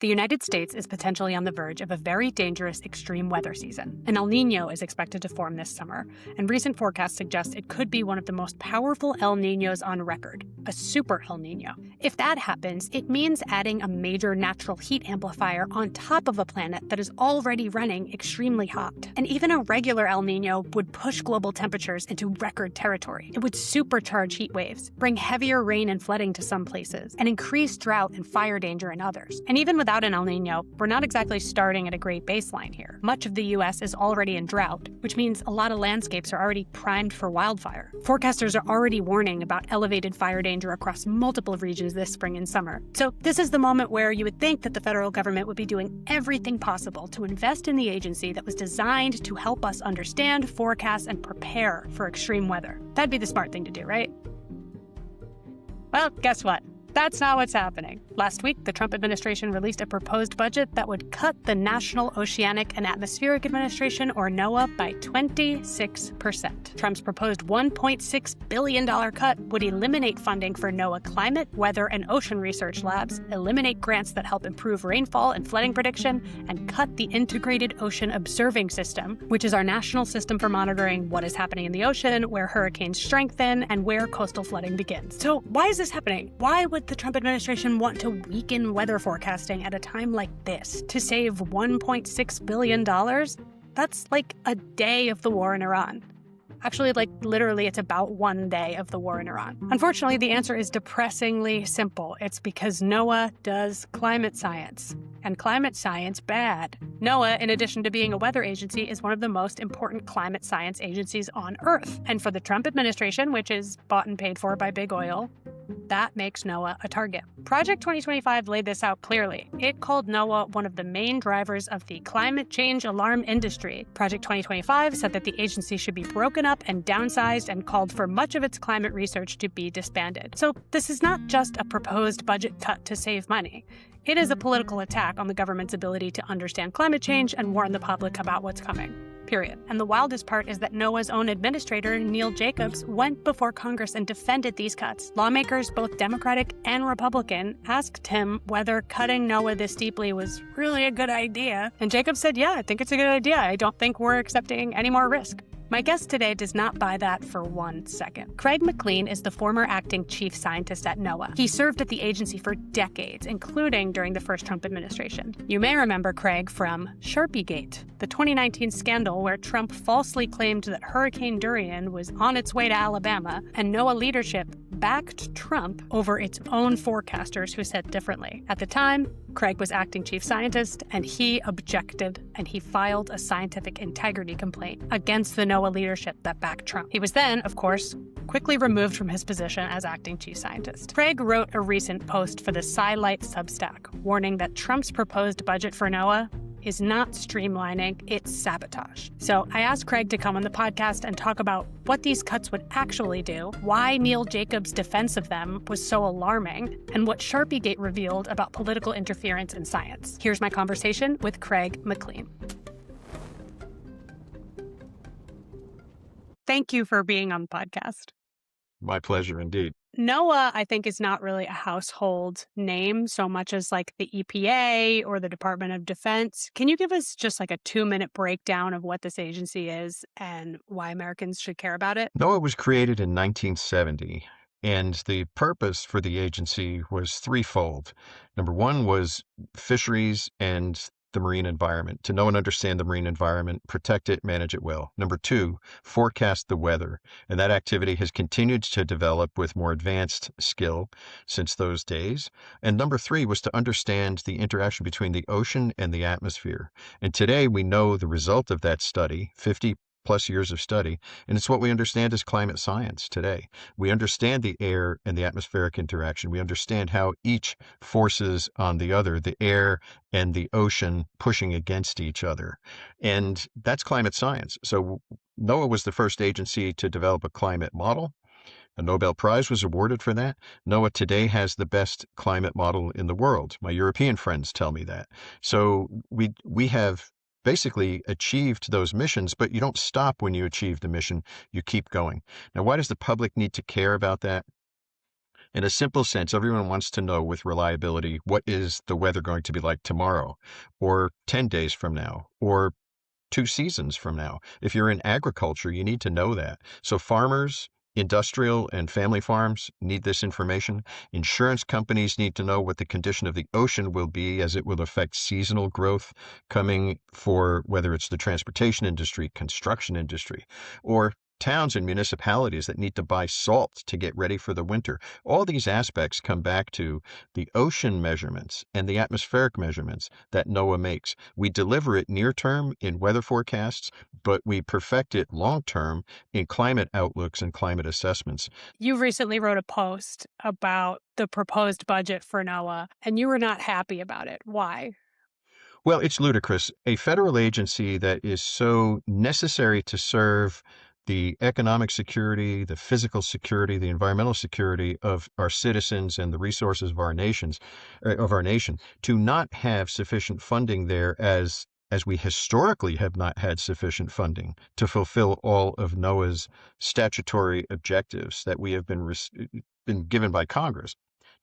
The United States is potentially on the verge of a very dangerous extreme weather season. An El Niño is expected to form this summer, and recent forecasts suggest it could be one of the most powerful El Niños on record, a super El Niño. If that happens, it means adding a major natural heat amplifier on top of a planet that is already running extremely hot. And even a regular El Niño would push global temperatures into record territory. It would supercharge heat waves, bring heavier rain and flooding to some places, and increase drought and fire danger in others. And even without an El Niño, we're not exactly starting at a great baseline here. Much of the U.S. is already in drought, which means a lot of landscapes are already primed for wildfire. Forecasters are already warning about elevated fire danger across multiple regions this spring and summer. So this is the moment where you would think that the federal government would be doing everything possible to invest in the agency that was designed to help us understand, forecast, and prepare for extreme weather. That'd be the smart thing to do, right? Well, guess what? That's not what's happening. Last week, the Trump administration released a proposed budget that would cut the National Oceanic and Atmospheric Administration, or NOAA, by 26%. Trump's proposed $1.6 billion cut would eliminate funding for NOAA climate, weather, and ocean research labs, eliminate grants that help improve rainfall and flooding prediction, and cut the Integrated Ocean Observing System, which is our national system for monitoring what is happening in the ocean, where hurricanes strengthen, and where coastal flooding begins. So why is this happening? Why would the Trump administration want to weaken weather forecasting at a time like this to save $1.6 billion? That's like a day of the war in Iran. Actually, literally, it's about 1 day of the war in Iran. Unfortunately, the answer is depressingly simple. It's because NOAA does climate science. And climate science bad. NOAA, in addition to being a weather agency, is one of the most important climate science agencies on Earth. And for the Trump administration, which is bought and paid for by big oil, that makes NOAA a target. Project 2025 laid this out clearly. It called NOAA one of the main drivers of the climate change alarm industry. Project 2025 said that the agency should be broken up and downsized and called for much of its climate research to be disbanded. So this is not just a proposed budget cut to save money. It is a political attack on the government's ability to understand climate change and warn the public about what's coming. Period. And the wildest part is that NOAA's own administrator, Neil Jacobs, went before Congress and defended these cuts. Lawmakers, both Democratic and Republican, asked him whether cutting NOAA this deeply was really a good idea. And Jacobs said, yeah, I think it's a good idea. I don't think we're accepting any more risk. My guest today does not buy that for 1 second. Craig McLean is the former acting chief scientist at NOAA. He served at the agency for decades, including during the first Trump administration. You may remember Craig from Sharpiegate, the 2019 scandal where Trump falsely claimed that Hurricane Dorian was on its way to Alabama, and NOAA leadership backed Trump over its own forecasters who said differently. At the time, Craig was acting chief scientist, and he objected, and he filed a scientific integrity complaint against the NOAA leadership that backed Trump. He was then, of course, quickly removed from his position as acting chief scientist. Craig wrote a recent post for the SciLight Substack, warning that Trump's proposed budget for NOAA is not streamlining, it's sabotage. So I asked Craig to come on the podcast and talk about what these cuts would actually do, why Neil Jacobs' defense of them was so alarming, and what Sharpiegate revealed about political interference in science. Here's my conversation with Craig McLean. Thank you for being on the podcast. My pleasure indeed. NOAA, I think, is not really a household name so much as like the EPA or the Department of Defense. Can you give us just like a 2-minute breakdown of what this agency is and why Americans should care about it? NOAA was created in 1970, and the purpose for the agency was threefold. Number one was fisheries and the marine environment, to know and understand the marine environment, protect it, manage it well. Number two, forecast the weather. And that activity has continued to develop with more advanced skill since those days. And number three was to understand the interaction between the ocean and the atmosphere. And today we know the result of that study, 50 plus years of study, and it's what we understand as climate science today. We understand the air and the atmospheric interaction. We understand how each forces on the other, the air and the ocean pushing against each other. And that's climate science. So NOAA was the first agency to develop a climate model. A Nobel Prize was awarded for that. NOAA today has the best climate model in the world. My European friends tell me that. So we have basically achieved those missions, but you don't stop when you achieve the mission, you keep going. Now, why does the public need to care about that? In a simple sense, everyone wants to know with reliability, what is the weather going to be like tomorrow, or 10 days from now, or 2 seasons from now. If you're in agriculture, you need to know that. So farmers, industrial and family farms need this information. Insurance companies need to know what the condition of the ocean will be, as it will affect seasonal growth coming for whether it's the transportation industry, construction industry, or towns and municipalities that need to buy salt to get ready for the winter. All these aspects come back to the ocean measurements and the atmospheric measurements that NOAA makes. We deliver it near term in weather forecasts, but we perfect it long term in climate outlooks and climate assessments. You recently wrote a post about the proposed budget for NOAA, and you were not happy about it. Why? Well, it's ludicrous. A federal agency that is so necessary to serve the economic security, the physical security, the environmental security of our citizens and the resources of our nation, to not have sufficient funding there, as we historically have not had sufficient funding to fulfill all of NOAA's statutory objectives that we have been given by Congress.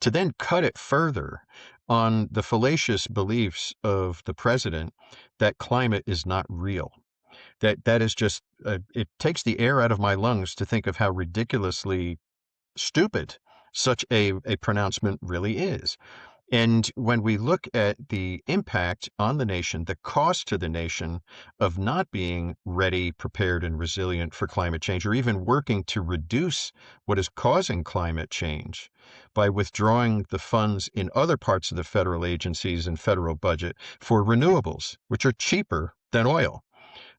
To then cut it further on the fallacious beliefs of the president that climate is not real. That is just, it takes the air out of my lungs to think of how ridiculously stupid such a pronouncement really is. And when we look at the impact on the nation, the cost to the nation of not being ready, prepared, and resilient for climate change, or even working to reduce what is causing climate change by withdrawing the funds in other parts of the federal agencies and federal budget for renewables, which are cheaper than oil,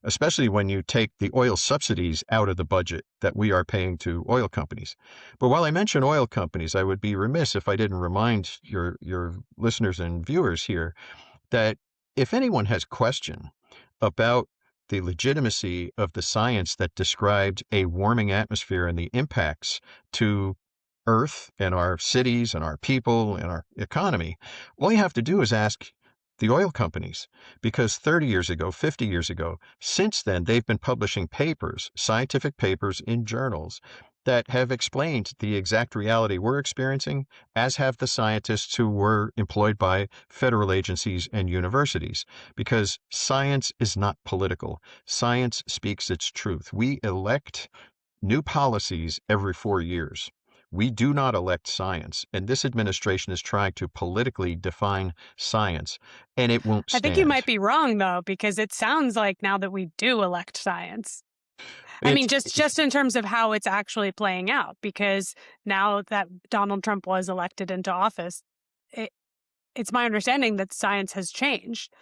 especially when you take the oil subsidies out of the budget that we are paying to oil companies. But while I mention oil companies, I would be remiss if I didn't remind your listeners and viewers here that if anyone has question about the legitimacy of the science that described a warming atmosphere and the impacts to Earth and our cities and our people and our economy, all you have to do is ask the oil companies, because 30 years ago, 50 years ago, since then, they've been publishing papers, scientific papers in journals that have explained the exact reality we're experiencing, as have the scientists who were employed by federal agencies and universities, because science is not political. Science speaks its truth. We elect new policies every 4 years. We do not elect science, and this administration is trying to politically define science, and it won't I stand. think you might be wrong, though, because it sounds like now that we do elect science. I mean, just in terms of how it's actually playing out, because now that Donald Trump was elected into office, it's my understanding that science has changed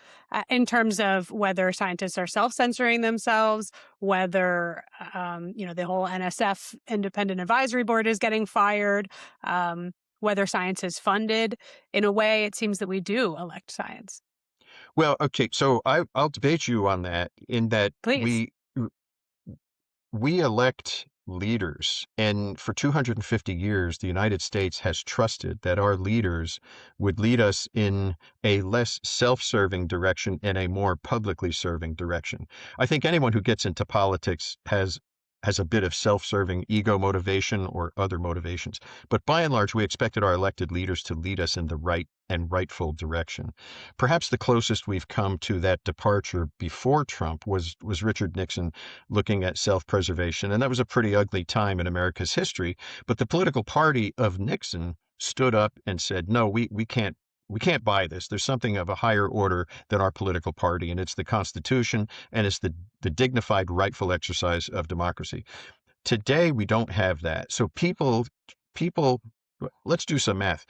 in terms of whether scientists are self-censoring themselves, whether, the whole NSF Independent Advisory Board is getting fired, whether science is funded. In a way, it seems that we do elect science. Well, okay, so I'll debate you on that, in that Please. we elect leaders, and for 250 years, the United States has trusted that our leaders would lead us in a less self-serving direction and a more publicly serving direction. I think anyone who gets into politics has a bit of self-serving ego motivation or other motivations. But by and large, we expected our elected leaders to lead us in the right and rightful direction. Perhaps the closest we've come to that departure before Trump was Richard Nixon looking at self-preservation. And that was a pretty ugly time in America's history. But the political party of Nixon stood up and said, no, we can't buy this. There's something of a higher order than our political party, and it's the Constitution, and it's the dignified, rightful exercise of democracy. Today, we don't have that. So people, let's do some math.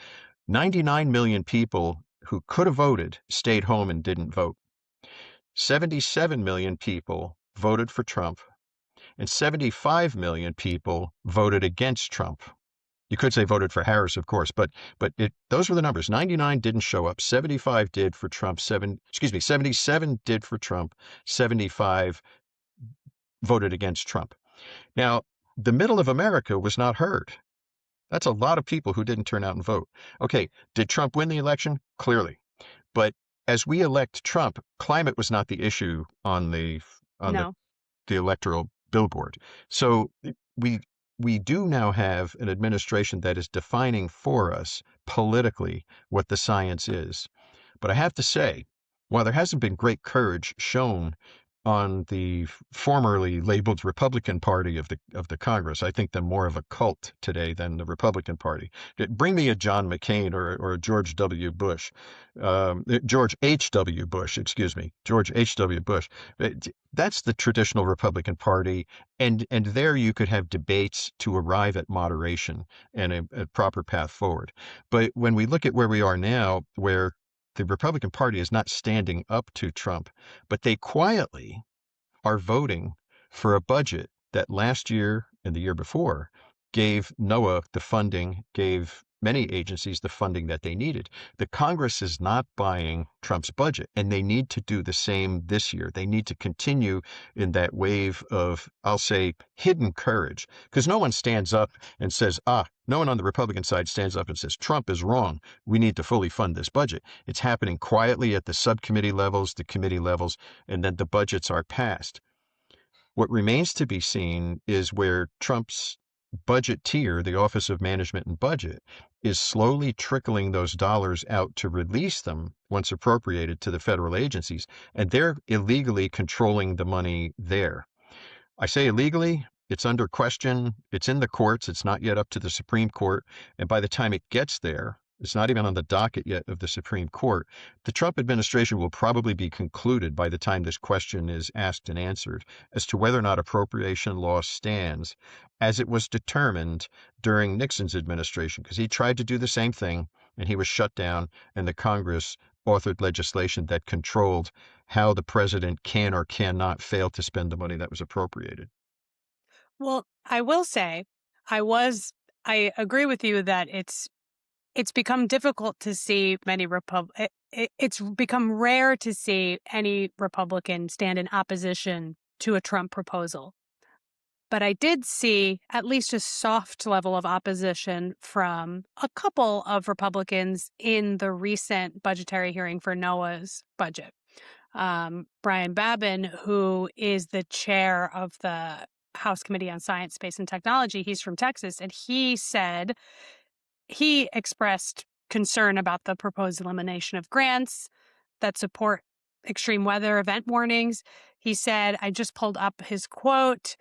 99 million people who could have voted stayed home and didn't vote. 77 million people voted for Trump, and 75 million people voted against Trump. You could say voted for Harris, of course, but those were the numbers. 99 didn't show up. 75 did for Trump. 77 did for Trump. 75 voted against Trump. Now, the middle of America was not heard. That's a lot of people who didn't turn out and vote. Okay, did Trump win the election? Clearly. But as we elect Trump, climate was not the issue on the electoral billboard. So we we do now have an administration that is defining for us politically what the science is. But I have to say, while there hasn't been great courage shown on the formerly labeled Republican Party of the Congress, I think them more of a cult today than the Republican Party. Bring me a John McCain or a George W. Bush, George H.W. Bush, excuse me, George H.W. Bush. That's the traditional Republican Party, and there you could have debates to arrive at moderation and a proper path forward. But when we look at where we are now, where the Republican Party is not standing up to Trump, but they quietly are voting for a budget that last year and the year before gave NOAA the funding, gave many agencies the funding that they needed. The Congress is not buying Trump's budget, and they need to do the same this year. They need to continue in that wave of, I'll say, hidden courage, because no one stands up and says, no one on the Republican side stands up and says, Trump is wrong. We need to fully fund this budget. It's happening quietly at the subcommittee levels, the committee levels, and then the budgets are passed. What remains to be seen is where Trump's budgeteer, the Office of Management and Budget, is slowly trickling those dollars out to release them once appropriated to the federal agencies, and they're illegally controlling the money there. I say illegally, it's under question, it's in the courts, it's not yet up to the Supreme Court, and by the time it gets there, it's not even on the docket yet of the Supreme Court. The Trump administration will probably be concluded by the time this question is asked and answered as to whether or not appropriation law stands as it was determined during Nixon's administration, because he tried to do the same thing and he was shut down, and the Congress authored legislation that controlled how the president can or cannot fail to spend the money that was appropriated. Well, I will say, I agree with you that it's become difficult to see many it's become rare to see any Republican stand in opposition to a Trump proposal. But I did see at least a soft level of opposition from a couple of Republicans in the recent budgetary hearing for NOAA's budget. Brian Babin, who is the chair of the House Committee on Science, Space, and Technology, he's from Texas, and he expressed concern about the proposed elimination of grants that support extreme weather event warnings. He said, I just pulled up his quote,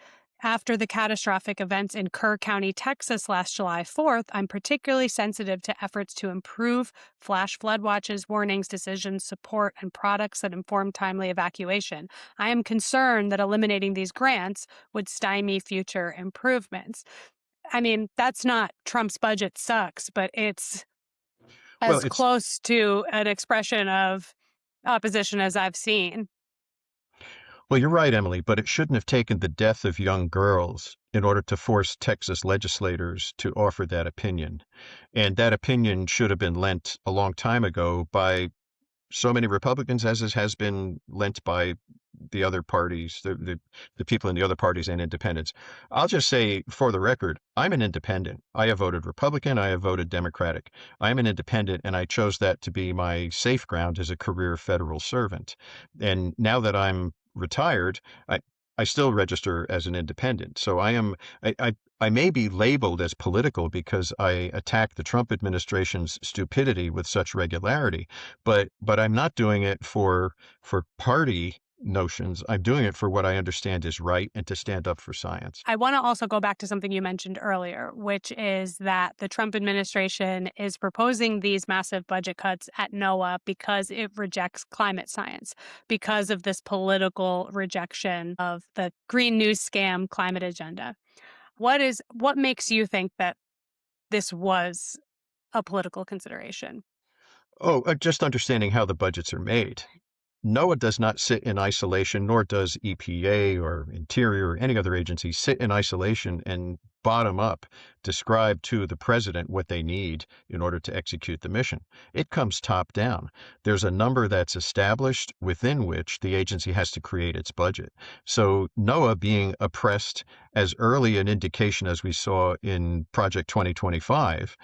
after the catastrophic events in Kerr County, Texas last July 4th, I'm particularly sensitive to efforts to improve flash flood watches, warnings, decisions, support, and products that inform timely evacuation. I am concerned that eliminating these grants would stymie future improvements. I mean, that's not Trump's budget sucks, but it's close to an expression of opposition as I've seen. Well, you're right, Emily, but it shouldn't have taken the death of young girls in order to force Texas legislators to offer that opinion. And that opinion should have been lent a long time ago by so many Republicans, as has been lent by the other parties, the people in the other parties and independents. I'll just say, for the record, I'm an independent. I have voted Republican. I have voted Democratic. I'm an independent, and I chose that to be my safe ground as a career federal servant. And now that I'm retired, I still register as an independent. So I may be labeled as political because I attack the Trump administration's stupidity with such regularity, but I'm not doing it for party notions. I'm doing it for what I understand is right and to stand up for science. I want to also go back to something you mentioned earlier, which is that the Trump administration is proposing these massive budget cuts at NOAA because it rejects climate science, because of this political rejection of the green news scam climate agenda. What makes you think that this was a political consideration? Just understanding how the budgets are made. NOAA does not sit in isolation, nor does EPA or Interior or any other agency sit in isolation and bottom up describe to the president what they need in order to execute the mission. It comes top down. There's a number that's established within which the agency has to create its budget. So NOAA being oppressed as early an indication as we saw in Project 2025,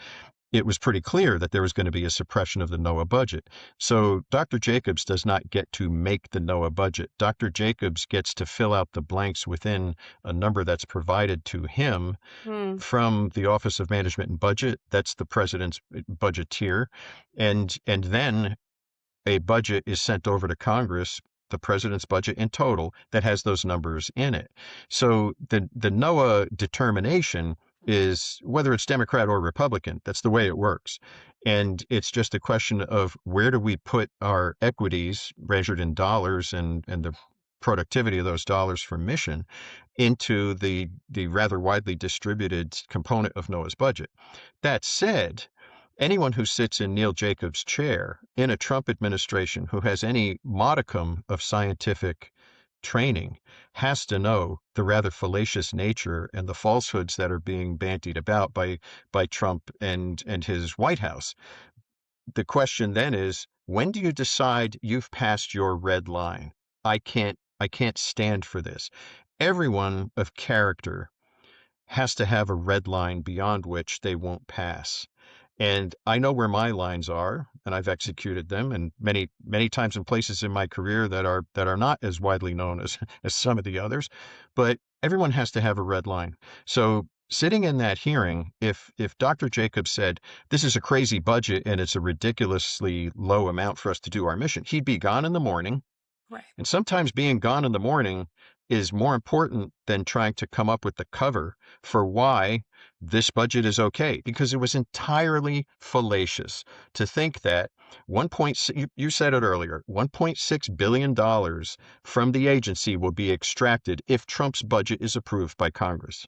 it was pretty clear that there was going to be a suppression of the NOAA budget. So Dr. Jacobs does not get to make the NOAA budget. Dr. Jacobs gets to fill out the blanks within a number that's provided to him from the Office of Management and Budget. That's the president's budgeteer. And then a budget is sent over to Congress, the president's budget in total, that has those numbers in it. So the NOAA determination is whether it's Democrat or Republican. That's the way it works. And it's just a question of where do we put our equities measured in dollars and the productivity of those dollars for mission into the rather widely distributed component of NOAA's budget. That said, anyone who sits in Neil Jacobs' chair in a Trump administration who has any modicum of scientific training has to know the rather fallacious nature and the falsehoods that are being bandied about by Trump and his White House. The question then is, when do you decide you've passed your red line? I can't stand for this. Everyone of character has to have a red line beyond which they won't pass. And I know where my lines are, and I've executed them, and many times in places in my career that are not as widely known as some of the others. But everyone has to have a red line. So sitting in that hearing, if Dr. Jacobs said this is a crazy budget and it's a ridiculously low amount for us to do our mission, he'd be gone in the morning. Right. And sometimes being gone in the morning is more important than trying to come up with the cover for why this budget is okay, because it was entirely fallacious to think that you said it earlier, $1.6 billion from the agency will be extracted if Trump's budget is approved by Congress.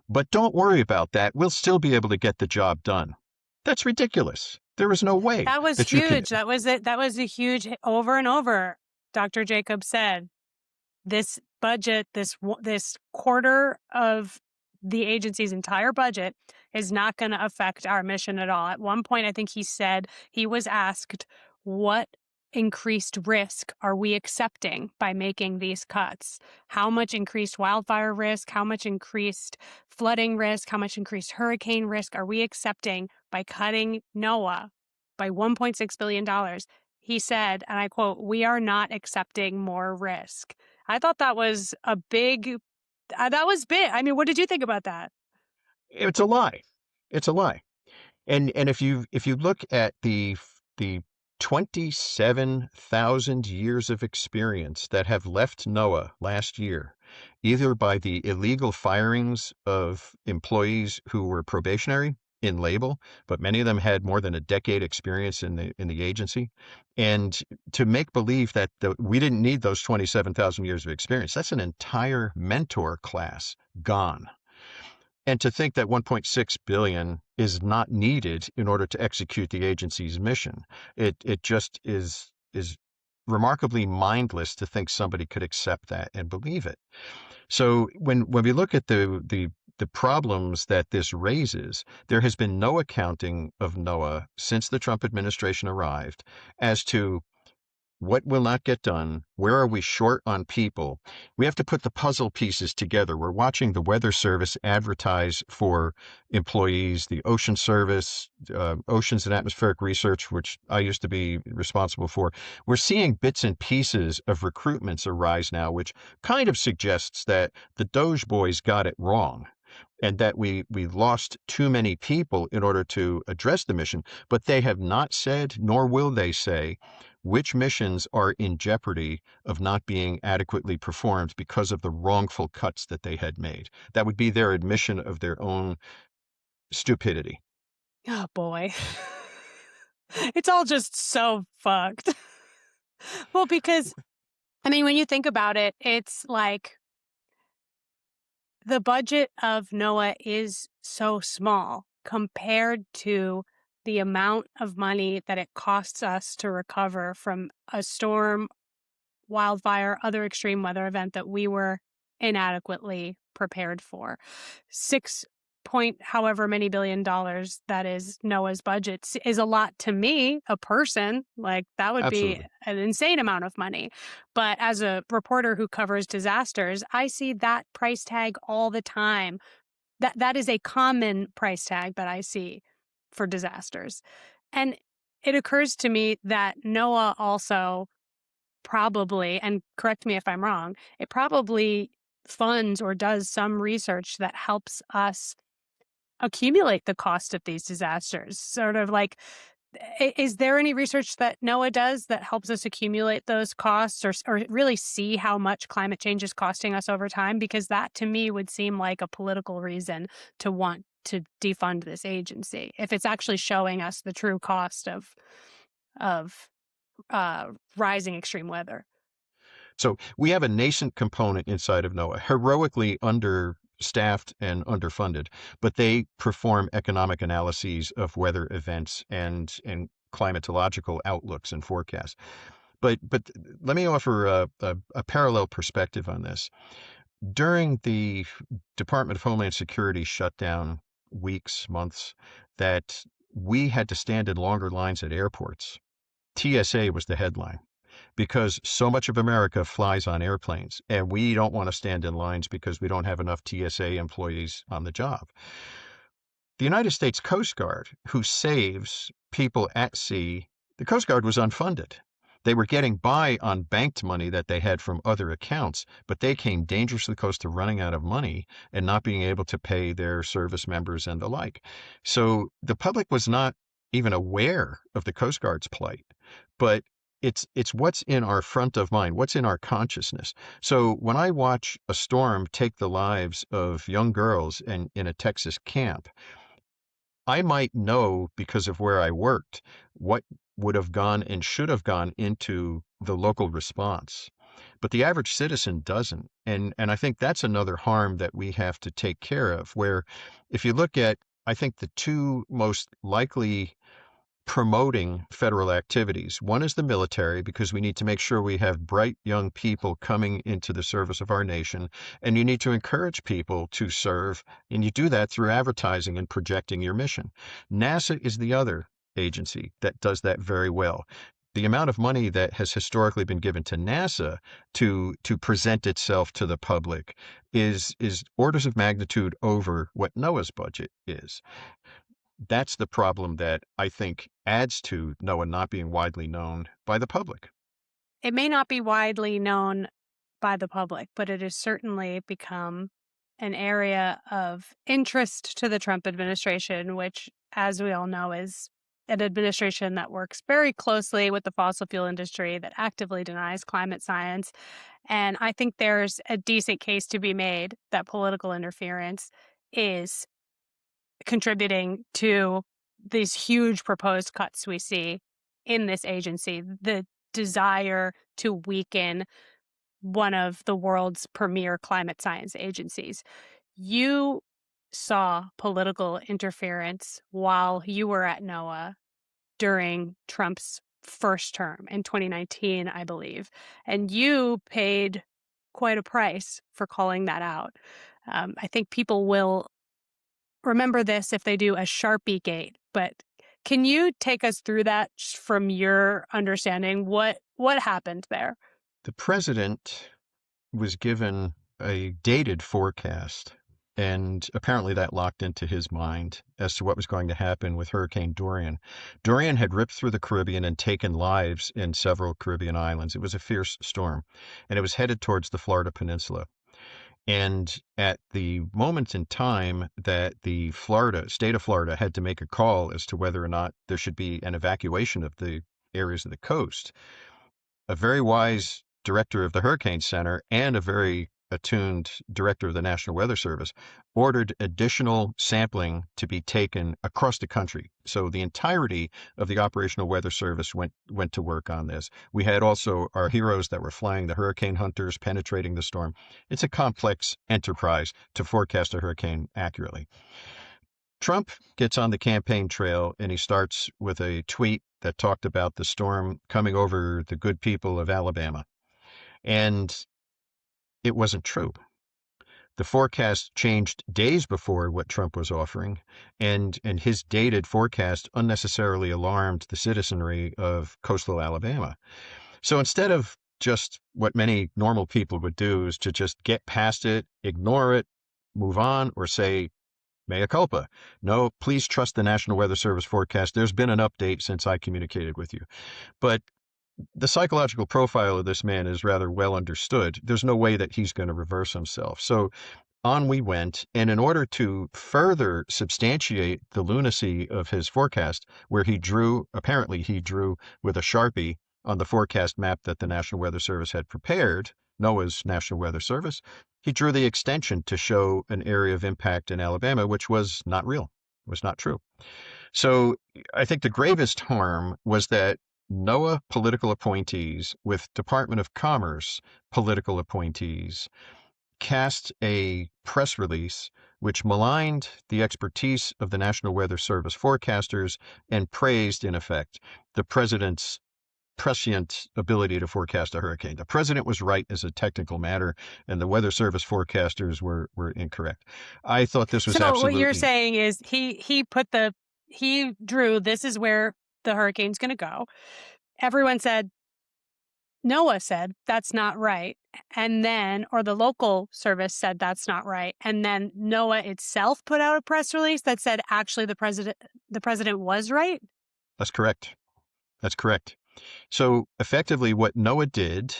But don't worry about that. We'll still be able to get the job done. That's ridiculous. There is no way. That was huge. That was it. That was a huge over and over. Dr. Jacobs said, this budget, this quarter of the agency's entire budget is not going to affect our mission at all. At one point, I think he said he was asked, what increased risk are we accepting by making these cuts? How much increased wildfire risk? How much increased flooding risk? How much increased hurricane risk are we accepting by cutting NOAA by $1.6 billion? He said, and I quote, "We are not accepting more risk." I thought that was big. I mean, what did you think about that? It's a lie. It's a lie. And if you look at the 27,000 years of experience that have left NOAA last year, either by the illegal firings of employees who were probationary in label, but many of them had more than a decade experience in the agency, and to make believe that we didn't need those 27,000 years of experience, that's an entire mentor class gone. And to think that 1.6 billion is not needed in order to execute the agency's mission, it just is remarkably mindless to think somebody could accept that and believe it. So when we look at the problems that this raises, there has been no accounting of NOAA since the Trump administration arrived as to what will not get done, where are we short on people. We have to put the puzzle pieces together. We're watching the Weather Service advertise for employees, the Ocean Service, Oceans and Atmospheric Research, which I used to be responsible for. We're seeing bits and pieces of recruitments arise now, which kind of suggests that the Doge boys got it wrong, and that we lost too many people in order to address the mission, but they have not said, nor will they say, which missions are in jeopardy of not being adequately performed because of the wrongful cuts that they had made. That would be their admission of their own stupidity. Oh, boy. It's all just so fucked. Well, because, I mean, when you think about it, it's like the budget of NOAA is so small compared to the amount of money that it costs us to recover from a storm, wildfire, other extreme weather event that we were inadequately prepared for. 6 point however many $billion that is NOAA's budget is a lot to me, a person. Like, that would Absolutely. be an insane amount of money. But as a reporter who covers disasters, I see that price tag all the time. That is a common price tag that I see. for disasters. And it occurs to me that NOAA also probably, and correct me if I'm wrong, it probably funds or does some research that helps us accumulate the cost of these disasters. Sort of like, is there any research that NOAA does that helps us accumulate those costs or really see how much climate change is costing us over time? Because that to me would seem like a political reason to want to defund this agency if it's actually showing us the true cost of rising extreme weather. So we have a nascent component inside of NOAA, heroically understaffed and underfunded, but they perform economic analyses of weather events and climatological outlooks and forecasts. But let me offer a parallel perspective on this. During the Department of Homeland Security shutdown weeks, months, that we had to stand in longer lines at airports, TSA was the headline because so much of America flies on airplanes, and we don't want to stand in lines because we don't have enough TSA employees on the job. The United States Coast Guard, who saves people at sea, the Coast Guard was unfunded. They were getting by on banked money that they had from other accounts, but they came dangerously close to running out of money and not being able to pay their service members and the like. So the public was not even aware of the Coast Guard's plight, but it's what's in our front of mind, what's in our consciousness. So when I watch a storm take the lives of young girls in a Texas camp, I might know because of where I worked what would have gone and should have gone into the local response. But the average citizen doesn't. And I think that's another harm that we have to take care of, where if you look at, I think the two most likely promoting federal activities. One is the military, because we need to make sure we have bright young people coming into the service of our nation, and you need to encourage people to serve, and you do that through advertising and projecting your mission. NASA is the other agency that does that very well. The amount of money that has historically been given to NASA to present itself to the public is orders of magnitude over what NOAA's budget is. That's the problem that I think adds to NOAA not being widely known by the public. It may not be widely known by the public, but it has certainly become an area of interest to the Trump administration, which, as we all know, is an administration that works very closely with the fossil fuel industry, that actively denies climate science. And I think there's a decent case to be made that political interference is contributing to these huge proposed cuts we see in this agency, the desire to weaken one of the world's premier climate science agencies. You saw political interference while you were at NOAA during Trump's first term in 2019, I believe, and you paid quite a price for calling that out. I think people will remember this if they do a Sharpiegate, but can you take us through that from your understanding? What happened there? The president was given a dated forecast, and apparently that locked into his mind as to what was going to happen with Hurricane Dorian. Dorian had ripped through the Caribbean and taken lives in several Caribbean islands. It was a fierce storm, and it was headed towards the Florida Peninsula. And at the moment in time that the state of Florida had to make a call as to whether or not there should be an evacuation of the areas of the coast, a very wise director of the Hurricane Center and a very attuned director of the National Weather Service ordered additional sampling to be taken across the country. So the entirety of the Operational Weather Service went to work on this. We had also our heroes that were flying the hurricane hunters, penetrating the storm. It's a complex enterprise to forecast a hurricane accurately. Trump gets on the campaign trail and he starts with a tweet that talked about the storm coming over the good people of Alabama. And it wasn't true. The forecast changed days before what Trump was offering, and his dated forecast unnecessarily alarmed the citizenry of coastal Alabama. So instead of just what many normal people would do is to just get past it, ignore it, move on, or say, Mea culpa. No, please trust the National Weather Service forecast. There's been an update since I communicated with you. But the psychological profile of this man is rather well understood. There's no way that he's going to reverse himself. So on we went, and in order to further substantiate the lunacy of his forecast, where apparently he drew with a Sharpie on the forecast map that the National Weather Service had prepared, NOAA's National Weather Service, he drew the extension to show an area of impact in Alabama, which was not real, was not true. So I think the gravest harm was that NOAA political appointees with Department of Commerce political appointees cast a press release which maligned the expertise of the National Weather Service forecasters and praised, in effect, the president's prescient ability to forecast a hurricane. The president was right as a technical matter, and the Weather Service forecasters were incorrect. I thought this was So absolutely... what you're saying is he drew, this is where the hurricane's going to go. Everyone said, NOAA said that's not right. And then, or the local service said that's not right. And then NOAA itself put out a press release that said actually the president was right. That's correct. That's correct. So effectively what NOAA did,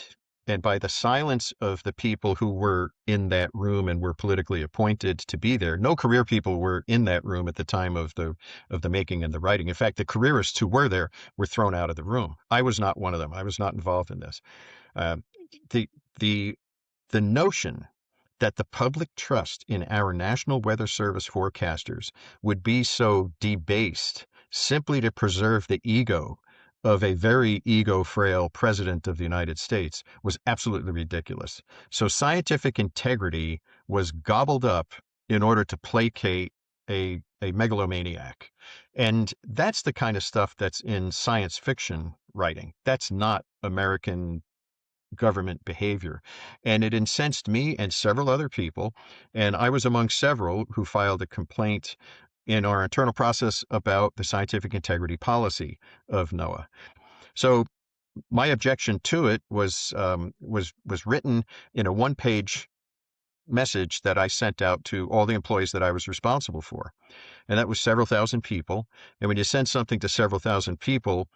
and by the silence of the people who were in that room and were politically appointed to be there, no career people were in that room at the time of the making and the writing. In fact, the careerists who were there were thrown out of the room. I was not one of them. I was not involved in this. The notion that the public trust in our National Weather Service forecasters would be so debased simply to preserve the ego of a very ego-frail president of the United States was absolutely ridiculous. So scientific integrity was gobbled up in order to placate a megalomaniac. And that's the kind of stuff that's in science fiction writing. That's not American government behavior. And it incensed me and several other people. And I was among several who filed a complaint in our internal process about the scientific integrity policy of NOAA. So my objection to it was written in a one-page message that I sent out to all the employees that I was responsible for. And that was several thousand people. And when you send something to several thousand people,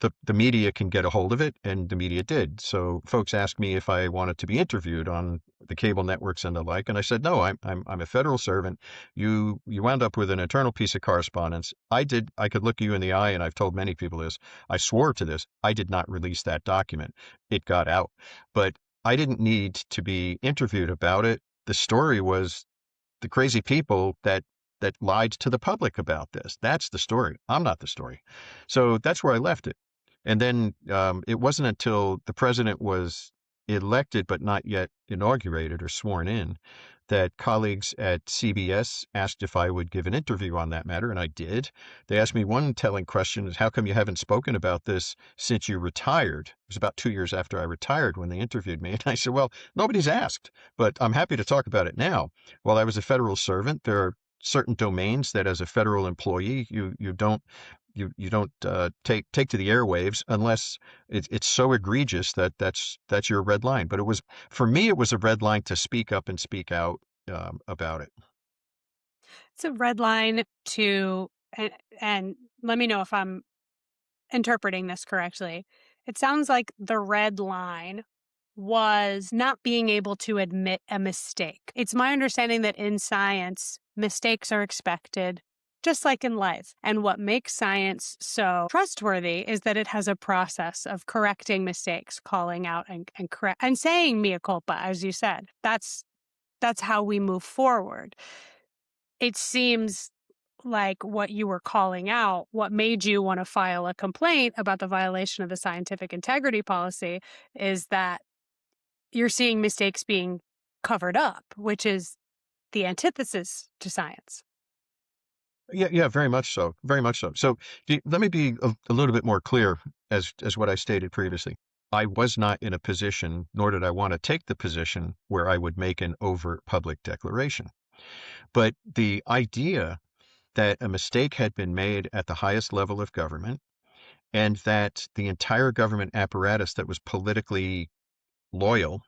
the media can get a hold of it, and the media did. So folks asked me if I wanted to be interviewed on the cable networks and the like, and I said, no, I'm a federal servant. You wound up with an internal piece of correspondence. I could look you in the eye, and I've told many people this. I swore to this. I did not release that document. It got out. But I didn't need to be interviewed about it. The story was the crazy people that lied to the public about this. That's the story. I'm not the story. So that's where I left it. And then it wasn't until the president was elected but not yet inaugurated or sworn in that colleagues at CBS asked if I would give an interview on that matter, and I did. They asked me one telling question is, how come you haven't spoken about this since you retired? It was about 2 years after I retired when they interviewed me. And I said, well, nobody's asked, but I'm happy to talk about it now. While I was a federal servant, there are certain domains that as a federal employee, you don't take to the airwaves unless it's so egregious that's your red line. But for me, it was a red line to speak up and speak out about it. It's a red line and let me know if I'm interpreting this correctly. It sounds like the red line was not being able to admit a mistake. It's my understanding that in science, mistakes are expected, just like in life. And what makes science so trustworthy is that it has a process of correcting mistakes, calling out and saying mea culpa, as you said. That's how we move forward. It seems like what you were calling out, what made you want to file a complaint about the violation of the scientific integrity policy, is that you're seeing mistakes being covered up, which is the antithesis to science. Yeah, very much so. Very much so. So let me be a little bit more clear as what I stated previously. I was not in a position, nor did I want to take the position where I would make an overt public declaration. But the idea that a mistake had been made at the highest level of government and that the entire government apparatus that was politically loyal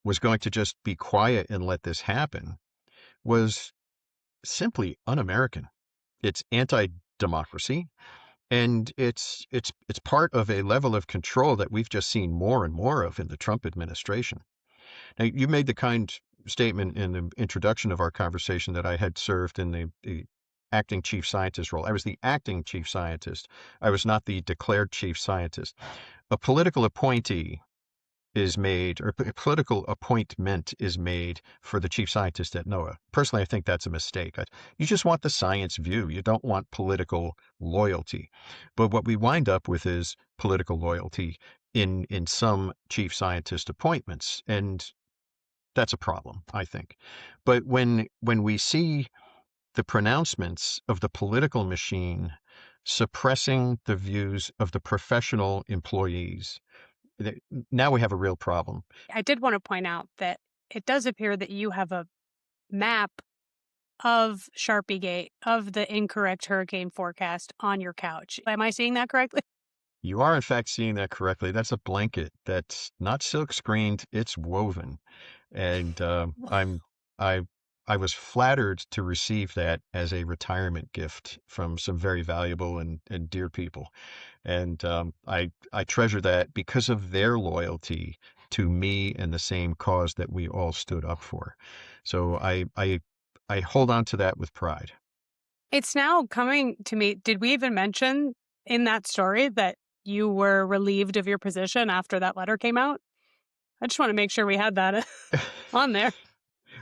was going to just be quiet and let this happen was simply un-American. It's anti-democracy, and it's part of a level of control that we've just seen more and more of in the Trump administration. Now, you made the kind statement in the introduction of our conversation that I had served in the acting chief scientist role. I was the acting chief scientist. I was not the declared chief scientist. A political appointee is made, or a political appointment is made for the chief scientist at NOAA. Personally, I think that's a mistake. You just want the science view. You don't want political loyalty. But what we wind up with is political loyalty in some chief scientist appointments. And that's a problem, I think. But when we see the pronouncements of the political machine suppressing the views of the professional employees, now we have a real problem. I did want to point out that it does appear that you have a map of Sharpiegate, of the incorrect hurricane forecast on your couch. Am I seeing that correctly? You are, in fact, seeing that correctly. That's a blanket that's not silk screened, it's woven. And I, I was flattered to receive that as a retirement gift from some very valuable and dear people. And I treasure that because of their loyalty to me and the same cause that we all stood up for. So I hold on to that with pride. It's now coming to me. Did we even mention in that story that you were relieved of your position after that letter came out? I just want to make sure we had that on there.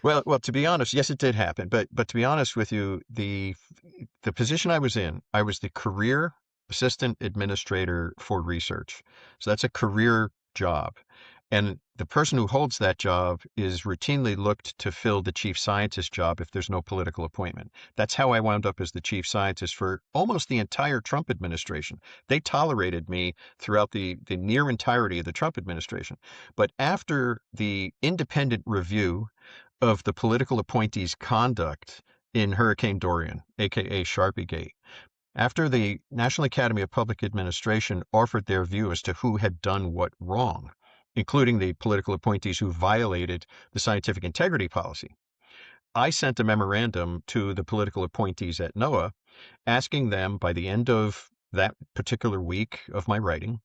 Well, to be honest, yes, it did happen. But to be honest with you, the position I was in, I was the career assistant administrator for research. So that's a career job. And the person who holds that job is routinely looked to fill the chief scientist job if there's no political appointment. That's how I wound up as the chief scientist for almost the entire Trump administration. They tolerated me throughout the near entirety of the Trump administration. But after the independent review of the political appointees' conduct in Hurricane Dorian, aka Sharpiegate, after the National Academy of Public Administration offered their view as to who had done what wrong, including the political appointees who violated the scientific integrity policy, I sent a memorandum to the political appointees at NOAA asking them by the end of that particular week of my writing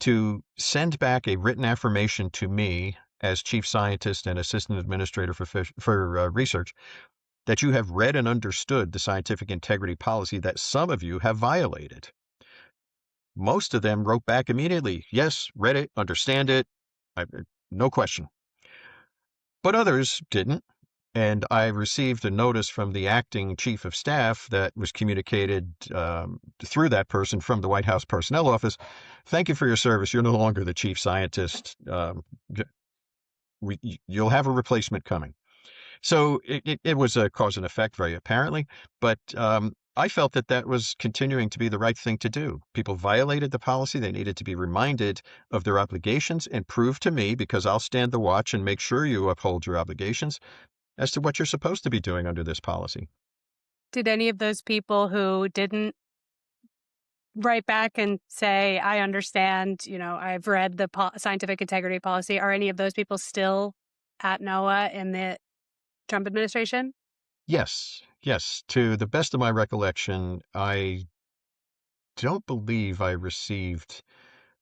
to send back a written affirmation to me as chief scientist and assistant administrator for research that you have read and understood the scientific integrity policy that some of you have violated. Most of them wrote back immediately, yes, read it, understand it, no question. But others didn't. And I received a notice from the acting chief of staff that was communicated through that person from the White House Personnel Office. Thank you for your service. You're no longer the chief scientist. You'll have a replacement coming. So it was a cause and effect, very apparently. But I felt that was continuing to be the right thing to do. People violated the policy. They needed to be reminded of their obligations and prove to me, because I'll stand the watch and make sure you uphold your obligations, as to what you're supposed to be doing under this policy. Did any of those people who didn't write back and say, I understand, I've read the scientific integrity policy, are any of those people still at NOAA in the Trump administration? Yes. To the best of my recollection, I don't believe I received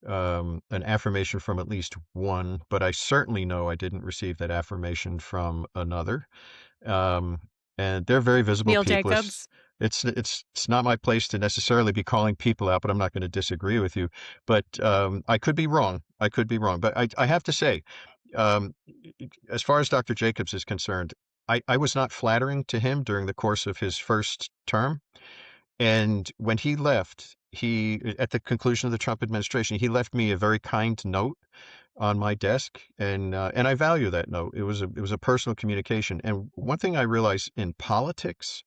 an affirmation from at least one, but I certainly know I didn't receive that affirmation from another. And they're very visible Neil people. Jacobs. It's not my place to necessarily be calling people out, but I'm not going to disagree with you. But I could be wrong. But I have to say, as far as Dr. Jacobs is concerned, I was not flattering to him during the course of his first term. And when he left, at the conclusion of the Trump administration, he left me a very kind note on my desk, and I value that note. It was a personal communication. And one thing I realize in politics,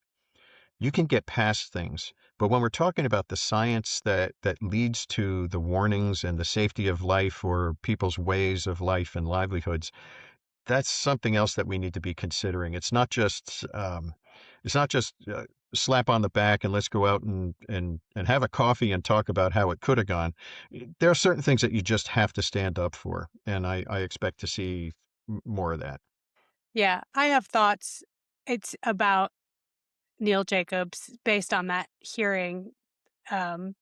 you can get past things, but when we're talking about the science that leads to the warnings and the safety of life or people's ways of life and livelihoods, that's something else that we need to be considering. It's not just slap on the back and let's go out and have a coffee and talk about how it could have gone. There are certain things that you just have to stand up for, and I expect to see more of that. Yeah, I have thoughts. It's about Neil Jacobs based on that hearing, um,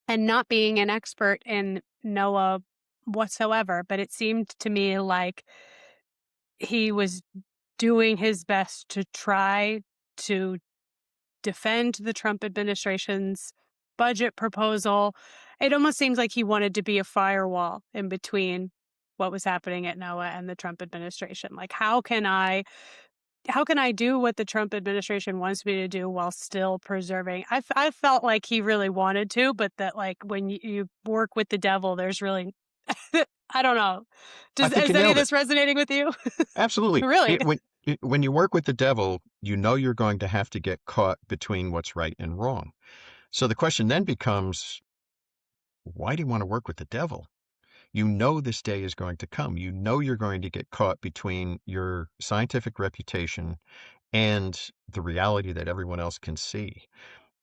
and not being an expert in NOAA whatsoever, but it seemed to me like he was doing his best to try to defend the Trump administration's budget proposal. It almost seems like he wanted to be a firewall in between what was happening at NOAA and the Trump administration. Like, how can I do what the Trump administration wants me to do while still preserving? I felt like he really wanted to, but that, like, when you work with the devil, there's really I don't know. I think Is you any of nailed it. this resonating with you? Absolutely. Really? When you work with the devil, you know you're going to have to get caught between what's right and wrong. So the question then becomes, why do you want to work with the devil? You know this day is going to come. You know you're going to get caught between your scientific reputation and the reality that everyone else can see.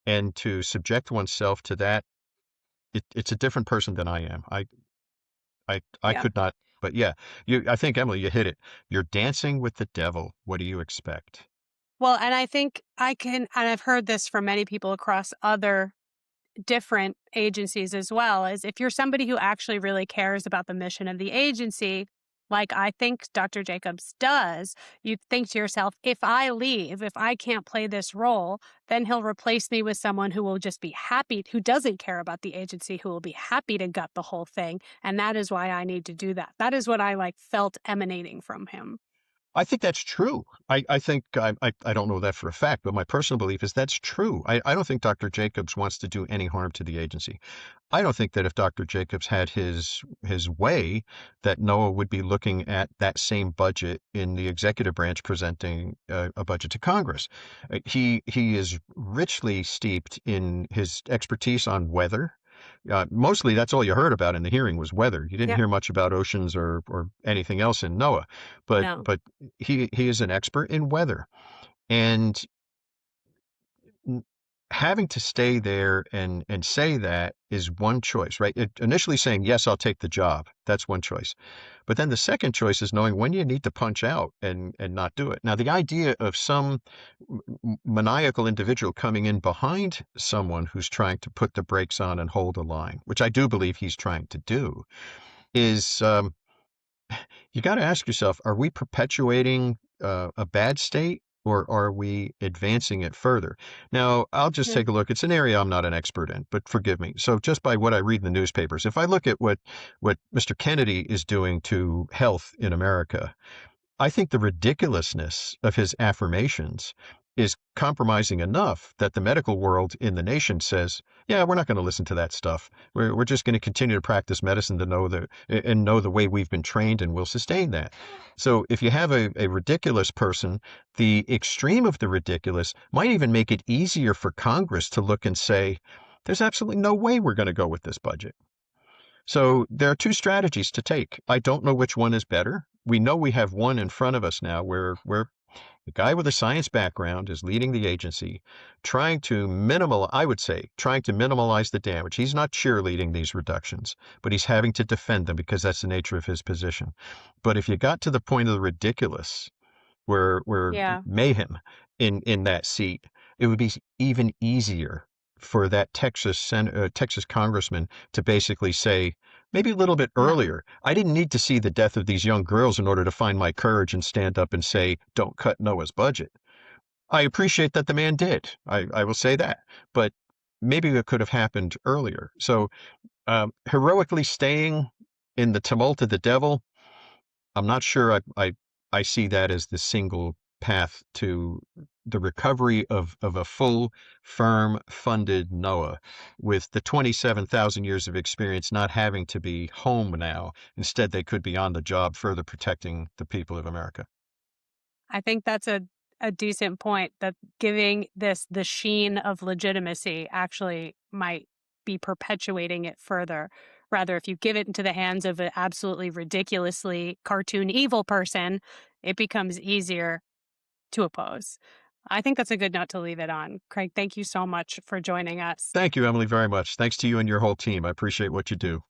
And to subject oneself to that, it's a different person than I am. I Yeah. could not. But yeah, I think, Emily, you hit it. You're dancing with the devil. What do you expect? Well, and I think and I've heard this from many people across other different agencies as well, is if you're somebody who actually really cares about the mission of the agency, like I think Dr. Jacobs does, you think to yourself, if I leave, if I can't play this role, then he'll replace me with someone who will just be happy, who doesn't care about the agency, who will be happy to gut the whole thing. And that is why I need to do that. That is what I felt emanating from him. I think that's true. I think I don't know that for a fact, but my personal belief is that's true. I don't think Dr. Jacobs wants to do any harm to the agency. I don't think that if Dr. Jacobs had his way, that NOAA would be looking at that same budget in the executive branch presenting a budget to Congress. He is richly steeped in his expertise on weather. Mostly that's all you heard about in the hearing was weather. You didn't Yep. hear much about oceans or anything else in NOAA. But No. but he is an expert in weather. And n- having to stay there and say that is one choice, right? Initially saying, yes, I'll take the job. That's one choice. But then the second choice is knowing when you need to punch out and not do it. Now, the idea of some maniacal individual coming in behind someone who's trying to put the brakes on and hold a line, which I do believe he's trying to do, is you got to ask yourself, are we perpetuating a bad state or are we advancing it further? Now, I'll just Yeah. take a look. It's an area I'm not an expert in, but forgive me. So just by what I read in the newspapers, if I look at what Mr. Kennedy is doing to health in America, I think the ridiculousness of his affirmations is compromising enough that the medical world in the nation says, yeah, we're not going to listen to that stuff. We're just going to continue to practice medicine to know the way we've been trained, and we'll sustain that. So if you have a ridiculous person, the extreme of the ridiculous might even make it easier for Congress to look and say, there's absolutely no way we're going to go with this budget. So there are two strategies to take. I don't know which one is better. We know we have one in front of us now where the guy with a science background is leading the agency, trying to trying to minimize the damage. He's not cheerleading these reductions, but he's having to defend them because that's the nature of his position. But if you got to the point of the ridiculous, where Yeah. mayhem in that seat, it would be even easier for that Texas congressman to basically say, maybe a little bit No. earlier, I didn't need to see the death of these young girls in order to find my courage and stand up and say, don't cut NOAA's budget. I appreciate that the man did. I will say that. But maybe it could have happened earlier. So heroically staying in the tumult of the devil, I'm not sure I see that as the single path to the recovery of a full, firm, funded NOAA with the 27,000 years of experience not having to be home now. Instead, they could be on the job further protecting the people of America. I think that's a decent point, that giving this the sheen of legitimacy actually might be perpetuating it further. Rather, if you give it into the hands of an absolutely ridiculously cartoon evil person, it becomes easier to oppose. I think that's a good note to leave it on. Craig, thank you so much for joining us. Thank you, Emily, very much. Thanks to you and your whole team. I appreciate what you do.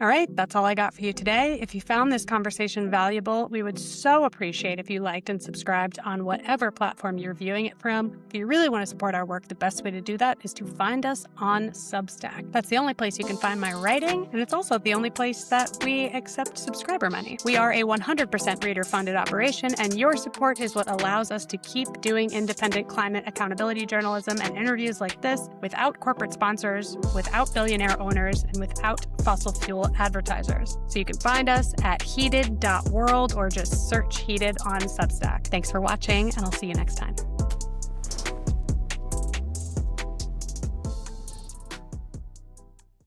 All right, that's all I got for you today. If you found this conversation valuable, we would so appreciate if you liked and subscribed on whatever platform you're viewing it from. If you really want to support our work, the best way to do that is to find us on Substack. That's the only place you can find my writing, and it's also the only place that we accept subscriber money. We are a 100% reader-funded operation, and your support is what allows us to keep doing independent climate accountability journalism and interviews like this without corporate sponsors, without billionaire owners, and without fossil fuel advertisers. So you can find us at heated.world or just search Heated on Substack. Thanks for watching, and I'll see you next time.